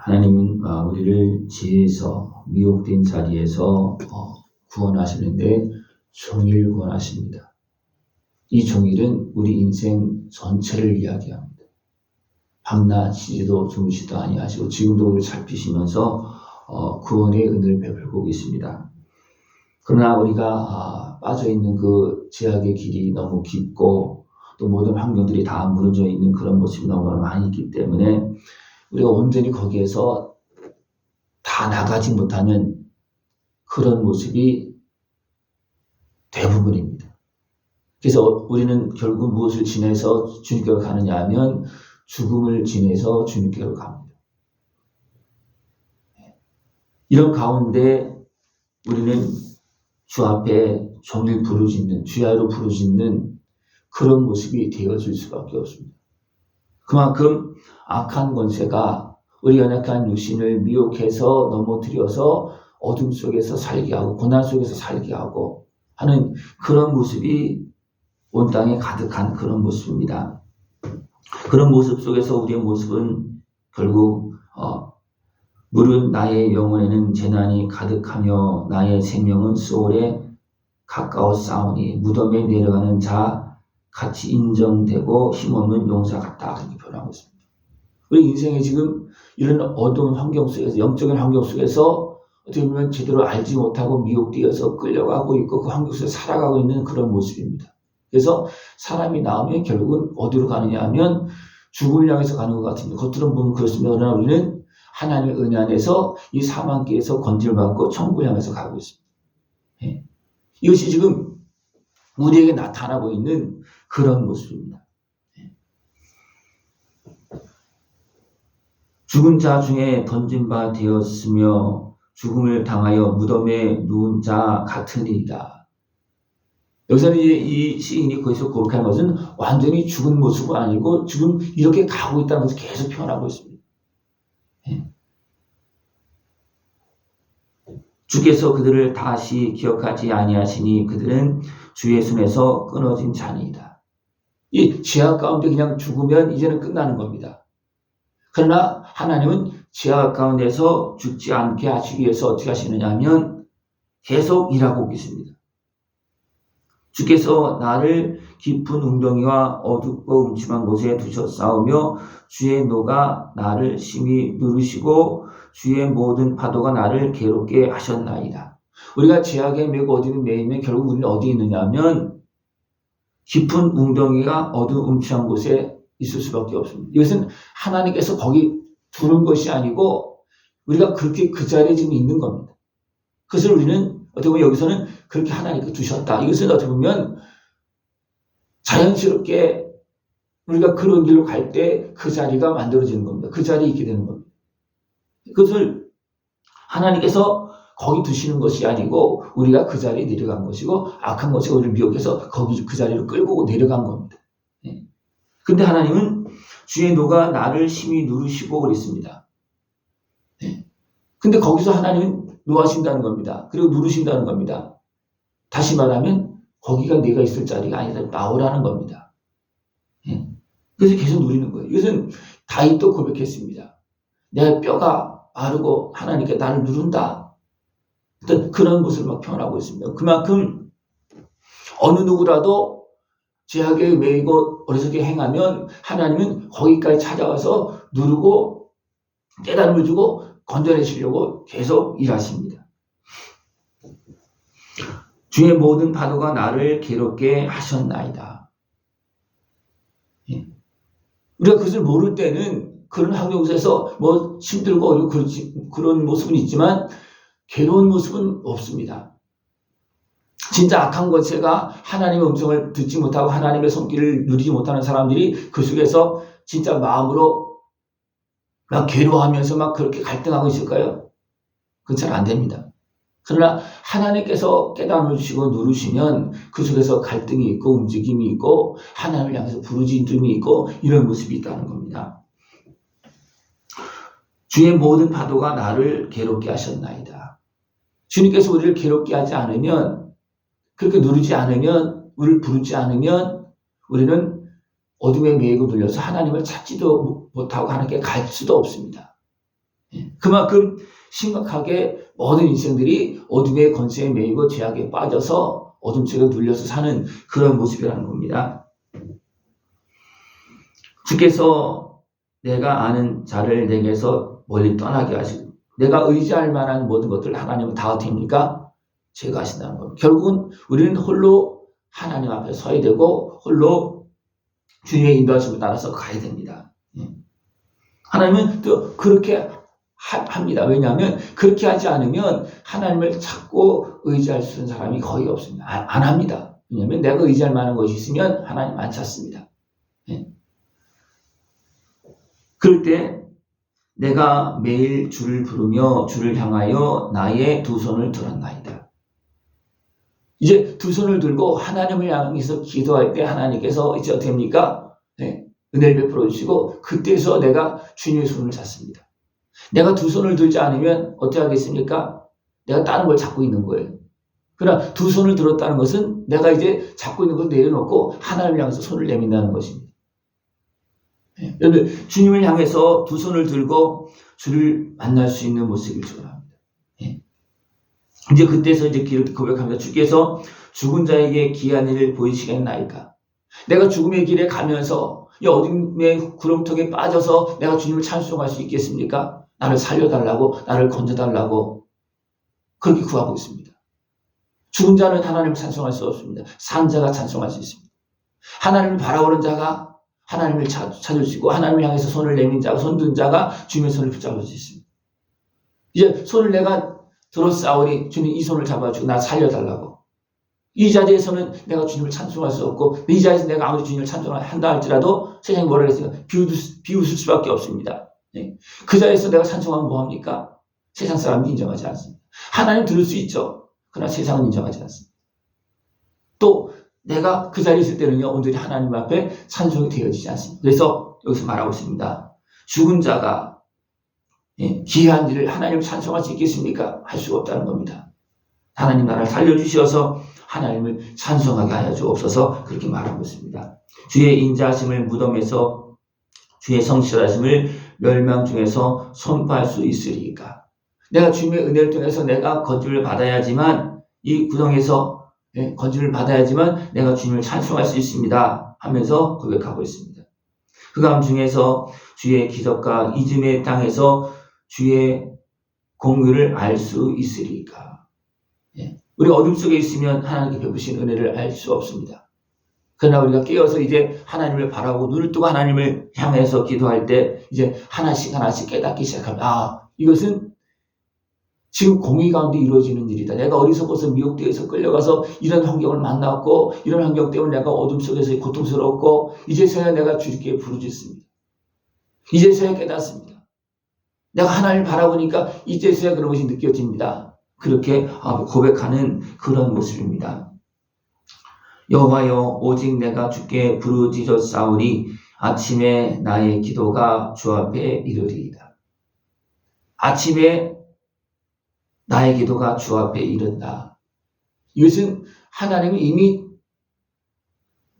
하나님은 우리를 죄에서 미혹된 자리에서 구원하시는데 종일 구원하십니다. 이 종일은 우리 인생 전체를 이야기합니다. 밤낮 쉬지도 주무시도 아니하시고 지금도 우리를 살피시면서 구원의 은혜를 베풀고 있습니다. 그러나 우리가 빠져있는 그 죄악의 길이 너무 깊고 또 모든 환경들이 다 무너져 있는 그런 모습이 너무 많이 있기 때문에 우리가 온전히 거기에서 다 나가지 못하는 그런 모습이 대부분입니다. 그래서 우리는 결국 무엇을 지내서 주님께로 가느냐 하면 죽음을 지내서 주님께로 갑니다. 이런 가운데 우리는 주 앞에 종일 부르짖는, 주야로 부르짖는 그런 모습이 되어질 수밖에 없습니다. 그만큼 악한 권세가 우리 연약한 육신을 미혹해서 넘어뜨려서 어둠 속에서 살게 하고 고난 속에서 살게 하고 하는 그런 모습이 온 땅에 가득한 그런 모습입니다. 그런 모습 속에서 우리의 모습은 결국 물은 나의 영혼에는 재난이 가득하며 나의 생명은 수월에 가까워 싸우니 무덤에 내려가는 자 같이 인정되고 힘없는 용사 같다 그렇게 표현하고 있습니다. 우리 인생에 지금 이런 어두운 환경 속에서 영적인 환경 속에서 어떻게 보면 제대로 알지 못하고 미혹되어서 끌려가고 있고 그 환경 속에서 살아가고 있는 그런 모습입니다. 그래서 사람이 나오면 결국은 어디로 가느냐 하면 죽음을 향해서 가는 것 같습니다. 겉으로 보면 그렇습니다. 그러나 우리는 하나님의 은혜 안에서 이 사망길에서 건짐을 받고 천국을 향해서 가고 있습니다. 이것이 지금 우리에게 나타나고 있는 그런 모습입니다. 죽은 자 중에 던진 바 되었으며 죽음을 당하여 무덤에 누운 자 같으니이다. 여기서는 이제 이 시인이 거기서 고백하는 것은 완전히 죽은 모습은 아니고 지금 이렇게 가고 있다는 것을 계속 표현하고 있습니다. 주께서 그들을 다시 기억하지 아니하시니 그들은 주의 손에서 끊어진 자니이다. 이 죄악 가운데 그냥 죽으면 이제는 끝나는 겁니다. 그러나 하나님은 죄악 가운데서 죽지 않게 하시기 위해서 어떻게 하시느냐 하면 계속 일하고 계십니다. 주께서 나를 깊은 웅덩이와 어둡고 음침한 곳에 두셨사오며 주의 노가 나를 심히 누르시고 주의 모든 파도가 나를 괴롭게 하셨나이다. 우리가 죄악에 매고 어디는 매이면 결국 우리는 어디 있느냐 하면 깊은 웅덩이가 어두운 음침한 곳에 있을 수밖에 없습니다. 이것은 하나님께서 거기 두는 것이 아니고 우리가 그렇게 그 자리에 지금 있는 겁니다. 그것을 우리는 어떻게 보면 여기서는 그렇게 하나님께 두셨다. 이것은 어떻게 보면 자연스럽게 우리가 그런 길로 갈 때 그 자리가 만들어지는 겁니다. 그 자리에 있게 되는 겁니다. 그것을 하나님께서 거기 두시는 것이 아니고 우리가 그 자리에 내려간 것이고 악한 것이 우리를 미혹해서 거기 그 자리로 끌고 내려간 겁니다. 근데 하나님은 주의 노가 나를 심히 누르시고 그랬습니다. 근데 거기서 하나님은 노하신다는 겁니다. 그리고 누르신다는 겁니다. 다시 말하면 거기가 내가 있을 자리가 아니라 나오라는 겁니다. 그래서 계속 누리는 거예요. 이것은 다윗도 고백했습니다. 내 뼈가 마르고 하나님께 나를 누른다. 어떤 그런 모습을 막 표현하고 있습니다. 그만큼 어느 누구라도 죄악에 매이고 어리석게 행하면 하나님은 거기까지 찾아와서 누르고 깨달음을 주고 건져내시려고 계속 일하십니다. 주의 모든 파도가 나를 괴롭게 하셨나이다. 우리가 그것을 모를 때는 그런 환경에서 뭐 힘들고 어렵고 그런 모습은 있지만 괴로운 모습은 없습니다. 진짜 악한 권세가 하나님의 음성을 듣지 못하고 하나님의 손길을 누리지 못하는 사람들이 그 속에서 진짜 마음으로 막 괴로워하면서 막 그렇게 갈등하고 있을까요? 그건 잘 안 됩니다. 그러나 하나님께서 깨달음을 주시고 누르시면 그 속에서 갈등이 있고 움직임이 있고 하나님을 향해서 부르짖음이 있고 이런 모습이 있다는 겁니다. 주의 모든 파도가 나를 괴롭게 하셨나이다. 주님께서 우리를 괴롭게 하지 않으면 그렇게 누르지 않으면 우리를 부르지 않으면 우리는 어둠에 매이고 눌려서 하나님을 찾지도 못하고 하나님께 갈 수도 없습니다. 그만큼 심각하게 모든 인생들이 어둠의 권세에 매이고 죄악에 빠져서 어둠 속에 눌려서 사는 그런 모습이라는 겁니다. 주께서 내가 아는 자를 내게서 멀리 떠나게 하시고 내가 의지할 만한 모든 것들을 하나님은 다 어떻게 합니까? 제거하신다는 겁니다. 결국은 우리는 홀로 하나님 앞에 서야 되고 홀로 주님의 인도하심을 따라서 가야 됩니다. 하나님은 또 그렇게 합니다. 왜냐하면 그렇게 하지 않으면 하나님을 찾고 의지할 수 있는 사람이 거의 없습니다. 안 합니다. 왜냐하면 내가 의지할 만한 것이 있으면 하나님 안 찾습니다. 그럴 때 내가 매일 주를 부르며 주를 향하여 나의 두 손을 들었나이다. 이제 두 손을 들고 하나님을 향해서 기도할 때 하나님께서 이제 어떻게 합니까? 은혜를 베풀어 주시고 그때서 내가 주님의 손을 잡습니다. 내가 두 손을 들지 않으면 어떻게 하겠습니까? 내가 다른 걸 잡고 있는 거예요. 그러나 두 손을 들었다는 것은 내가 이제 잡고 있는 걸 내려놓고 하나님을 향해서 손을 내민다는 것입니다. 여러분, 주님을 향해서 두 손을 들고 주를 만날 수 있는 모습을 축원합니다. 이제 그때서 이제 고백합니다. 주께서 죽은 자에게 귀한 일을 보이시겠나이까? 내가 죽음의 길에 가면서 이 어둠의 구렁텅이에 빠져서 내가 주님을 찬송할 수 있겠습니까? 나를 살려달라고, 나를 건져달라고 그렇게 구하고 있습니다. 죽은 자는 하나님을 찬송할 수 없습니다. 산 자가 찬송할 수 있습니다. 하나님을 바라보는 자가 하나님을 찾을 수 있고 하나님을 향해서 손을 내민 자가, 손든 자가 주님의 손을 붙잡을 수 있습니다. 이제 손을 내가 들었사오니 주님 이 손을 잡아주고 나 살려달라고. 이 자리에서는 내가 주님을 찬송할 수 없고 이 자리에서 내가 아무리 주님을 찬송한다 할지라도 세상이 뭐라 그랬습니까? 비웃을 수밖에 없습니다. 그 자리에서 내가 찬송하면 뭐합니까? 세상 사람은 인정하지 않습니다. 하나님 들을 수 있죠. 그러나 세상은 인정하지 않습니다. 또 내가 그 자리에 있을 때는요, 온전히 하나님 앞에 찬송이 되어지지 않습니다. 그래서 여기서 말하고 있습니다. 죽은 자가 귀한 일을 하나님을 찬송할 수 있겠습니까? 할 수가 없다는 겁니다. 하나님 나라를 살려주셔서 하나님을 찬송하게 하여 주옵소서 그렇게 말하고 있습니다. 주의 인자하심을 무덤에서 주의 성실하심을 멸망 중에서 선포할 수 있으리까? 내가 주님의 은혜를 통해서 내가 건짐을 받아야지만 이 구덩에서 건짐을 받아야지만 내가 주님을 찬송할 수 있습니다 하면서 고백하고 있습니다. 그 가운데 중에서 주의 기적과 이즘의 땅에서 주의 공의를 알 수 있으리까? 우리 어둠 속에 있으면 하나님께 베푸신 은혜를 알 수 없습니다. 그러나 우리가 깨어서 이제 하나님을 바라고 눈을 뜨고 하나님을 향해서 기도할 때 이제 하나씩 깨닫기 시작합니다. 이것은 지금 공의 가운데 이루어지는 일이다. 내가 어리석어서 미혹되어서 끌려가서 이런 환경을 만났고 이런 환경 때문에 내가 어둠 속에서 고통스럽고 이제서야 내가 주님께 부르짖습니다. 이제서야 깨닫습니다. 내가 하나님을 바라보니까 이제서야 그런 것이 느껴집니다. 그렇게 고백하는 그런 모습입니다. 여호와여 오직 내가 주께 부르짖었사오니 아침에 나의 기도가 주 앞에 이르리이다. 아침에 나의 기도가 주 앞에 이른다. 이것은 하나님은 이미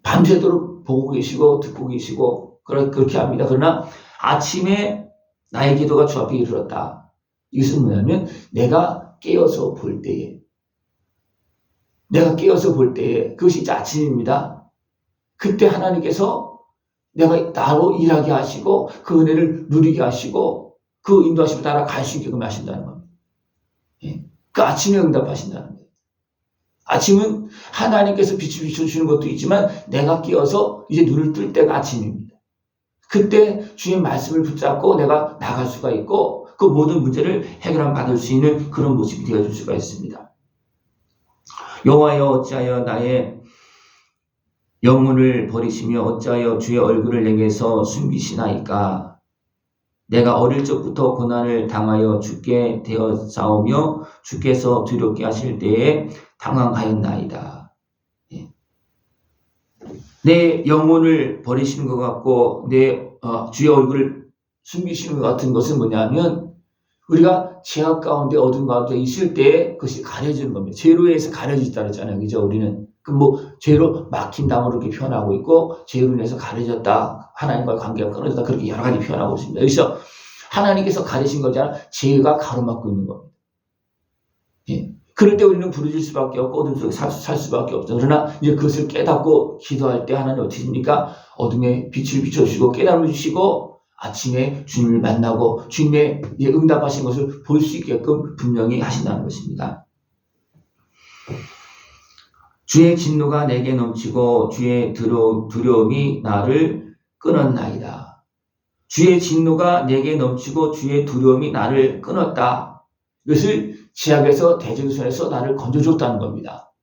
밤새도록 보고 계시고 듣고 계시고 그렇게 합니다. 그러나 아침에 나의 기도가 주 앞에 이르렀다. 이것은 뭐냐면 내가 깨어서 볼 때에 그것이 이제 아침입니다. 그때 하나님께서 내가 나로 일하게 하시고 그 은혜를 누리게 하시고 그 인도하심을 따라 갈 수 있게끔 하신다는 겁니다. 그 아침에 응답하신다는 거예요. 아침은 하나님께서 빛을 비춰주시는 것도 있지만 내가 깨어서 이제 눈을 뜰 때가 아침입니다. 그때 주의 말씀을 붙잡고 내가 나갈 수가 있고 그 모든 문제를 해결함 받을 수 있는 그런 모습이 되어줄 수가 있습니다. 여호와여 어찌하여 나의 영혼을 버리시며 어찌하여 주의 얼굴을 내게서 숨기시나이까? 내가 어릴 적부터 고난을 당하여 죽게 되었사오며 주께서 두렵게 하실 때에 당황하였나이다. 내 영혼을 버리시는 것 같고 내 주의 얼굴을 숨기시는 것 같은 것은 뭐냐면 우리가 죄악 가운데 어둠 가운데 있을 때 그것이 가려지는 겁니다. 죄로 인해서 가려지다 그랬잖아요. 그죠? 우리는 죄로 막힌 담으로 이렇게 표현하고 있고 죄로 인해서 가려졌다. 하나님과의 관계가 끊어졌다. 그렇게 여러 가지 표현하고 있습니다. 그래서 하나님께서 가르신 거잖아. 죄가 가로막고 있는 겁니다. 예. 그럴 때 우리는 부르질 수밖에 없고 어둠 속에 살 수밖에 없죠. 그러나 이제 그것을 깨닫고 기도할 때 하나님 어떻게 됩니까? 어둠에 빛을 비춰주시고 깨달음을 주시고 아침에 주님을 만나고 주님의 응답하신 것을 볼 수 있게끔 분명히 하신다는 것입니다. 주의 진노가 내게 넘치고 주의 두려움이 나를 끊었나이다. 주의 진노가 내게 넘치고 주의 두려움이 나를 끊었다. 이것을 지약에서 대적선에서 나를 건져줬다는 겁니다.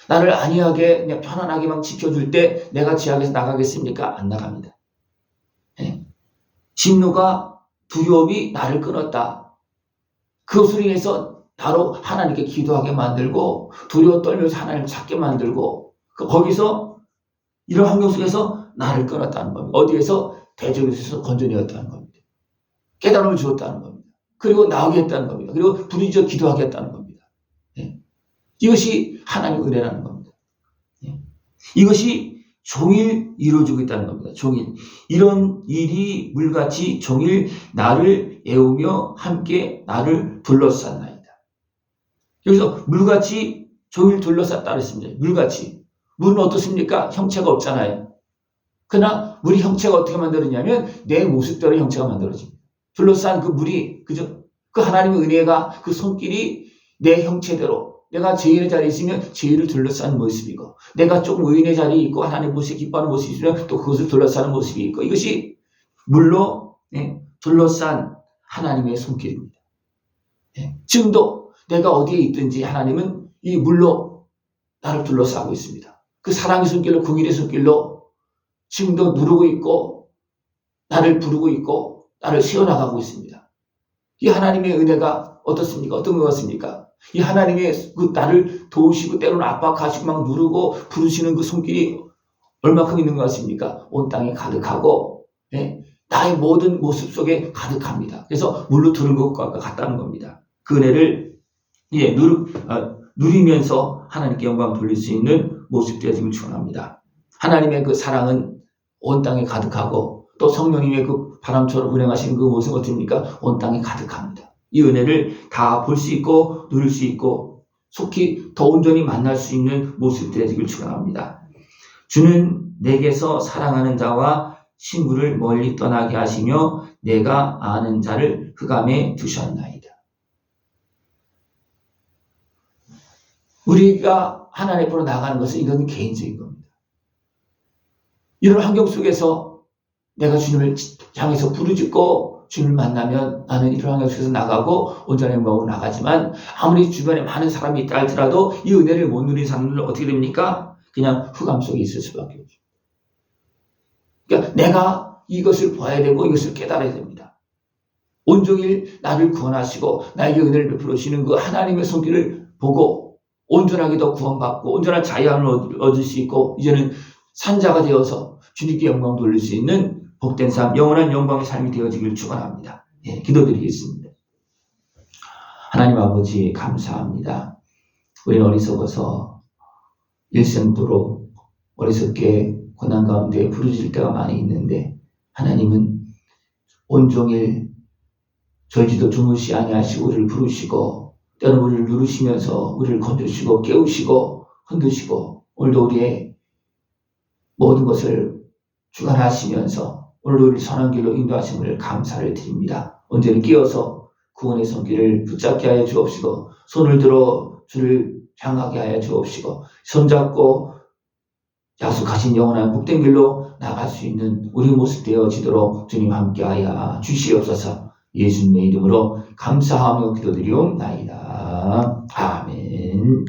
나를 안이하게 그냥 편안하게만 지켜줄 때 내가 지약에서 나가겠습니까? 안 나갑니다. 네. 진노가 두려움이 나를 끊었다. 그것으로 인해서 바로 하나님께 기도하게 만들고 두려워 떨면서 하나님을 찾게 만들고 거기서 이런 환경 속에서 나를 끊었다는 겁니다. 어디에서? 대적에서 건져내었다는 겁니다. 깨달음을 주었다는 겁니다. 그리고 나오게 했다는 겁니다. 그리고 부르짖어 기도하게 했다는 겁니다. 네. 이것이 하나님의 은혜라는 겁니다. 네. 이것이 종일 이루어지고 있다는 겁니다. 종일. 이런 일이 물같이 종일 나를 애우며 함께 나를 둘러쌌나이다. 여기서 물같이 종일 둘러쌌다 그랬습니다. 물같이. 물은 어떻습니까? 형체가 없잖아요. 그러나 물이 형체가 어떻게 만들어지냐면 내 모습대로 형체가 만들어집니다. 둘러싼 그 물이, 그죠? 그 하나님의 은혜가 그 손길이 내 형체대로 내가 죄인의 자리에 있으면 죄인을 둘러싼 모습이고 내가 조금 의인의 자리에 있고 하나님 모습에 기뻐하는 모습이 있으면 또 그것을 둘러싸는 모습이 있고 이것이 물로 둘러싼 하나님의 손길입니다. 지금도 내가 어디에 있든지 하나님은 이 물로 나를 둘러싸고 있습니다. 그 사랑의 손길로 긍휼의 손길로 지금도 누르고 있고 나를 부르고 있고 나를 세워나가고 있습니다. 이 하나님의 은혜가 어떻습니까? 어떤 것 같습니까? 이 하나님의 그 나를 도우시고 때로는 압박하시고 막 누르고 부르시는 그 손길이 얼마큼 있는 것 같습니까? 온 땅에 가득하고 나의 모든 모습 속에 가득합니다. 그래서 물로 두른 것과 같다는 겁니다. 그 은혜를 누리면서 하나님께 영광 돌릴 수 있는 모습 되어짐을 축원합니다. 하나님의 그 사랑은 온 땅에 가득하고 또 성령님의 그 바람처럼 운행하시는 그 모습은 어떻습니까? 온 땅에 가득합니다. 이 은혜를 다 볼 수 있고 누릴 수 있고 속히 더 온전히 만날 수 있는 모습 되어지길 축원합니다. 주는 내게서 사랑하는 자와 친구를 멀리 떠나게 하시며 내가 아는 자를 흑암에 두셨나이다. 우리가 하나님 앞으로 나가는 것은 이건 개인적인 겁니다. 이런 환경 속에서 내가 주님을 향해서 부르짖고 주님을 만나면 나는 이런 환경 속에서 나가고 온전한 영광으로 나가지만 아무리 주변에 많은 사람이 있다 할지라도 이 은혜를 못 누린 사람들은 어떻게 됩니까? 그냥 흑암 속에 있을 수밖에 없죠. 그러니까 내가 이것을 봐야 되고 이것을 깨달아야 됩니다. 온종일 나를 구원하시고 나에게 은혜를 베풀어 주시는 그 하나님의 손길을 보고 온전하게 더 구원받고 온전한 자유함을 얻을 수 있고 이제는 산자가 되어서 주님께 영광 돌릴 수 있는 복된 삶, 영원한 영광의 삶이 되어지길 축원합니다. 기도드리겠습니다. 하나님 아버지 감사합니다. 우리는 어리석어서 일생도록 어리석게 고난 가운데 부르짖을 때가 많이 있는데 하나님은 온종일 졸지도 주무시 아니하시고 우리를 부르시고 때로는 우리를 누르시면서 우리를 건드시고 깨우시고 흔드시고 오늘도 우리의 모든 것을 주관하시면서 오늘도 우리를 선한 길로 인도하심을 감사를 드립니다. 언제는 끼어서 구원의 손길을 붙잡게 하여 주옵시고 손을 들어 주를 향하게 하여 주옵시고 손잡고 약속하신 영원한 복된 길로 나갈 수 있는 우리 모습 되어지도록 주님 함께하여 주시옵소서. 예수님의 이름으로 감사하며 기도드리옵나이다. 아멘.